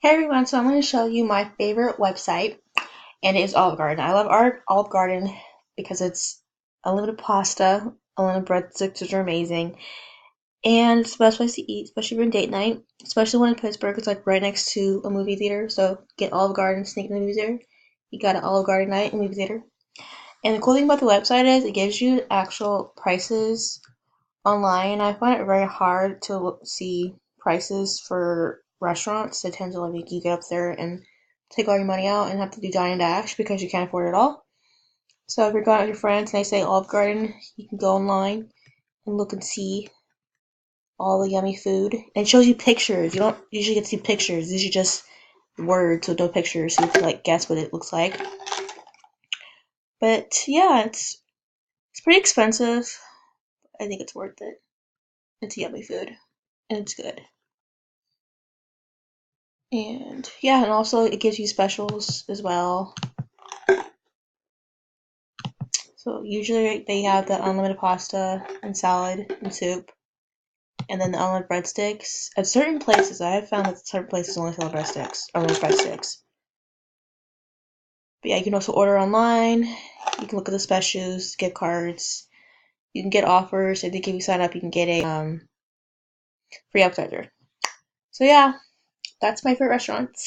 Hey everyone, so I'm going to show you my favorite website, and it is Olive Garden. I love Olive Garden because it's unlimited pasta, unlimited breadsticks, which are amazing, and it's the best place to eat, especially for date night, especially when in Pittsburgh. It's like right next to a movie theater, so get Olive Garden, sneak in the movie theater. You got an Olive Garden night in the movie theater. And the cool thing about the website is it gives you actual prices online. I find it very hard to see prices for restaurants. It tends to like make you get up there and take all your money out and have to do dine and dash because you can't afford it all. So if you're going out with your friends and they say Olive Garden, you can go online and look and see all the yummy food. And it shows you pictures. You don't usually get to see pictures. These are just words with no pictures, so you can like guess what it looks like. But yeah, it's pretty expensive. I think it's worth it. It's yummy food and it's good. And yeah, and also it gives you specials as well. So usually they have the unlimited pasta and salad and soup, and then the unlimited breadsticks. At certain places, I have found that certain places only sell breadsticks, unlimited breadsticks. But yeah, you can also order online. You can look at the specials, get cards. You can get offers. I think if you sign up, you can get a free appetizer. So yeah, that's my favorite restaurant.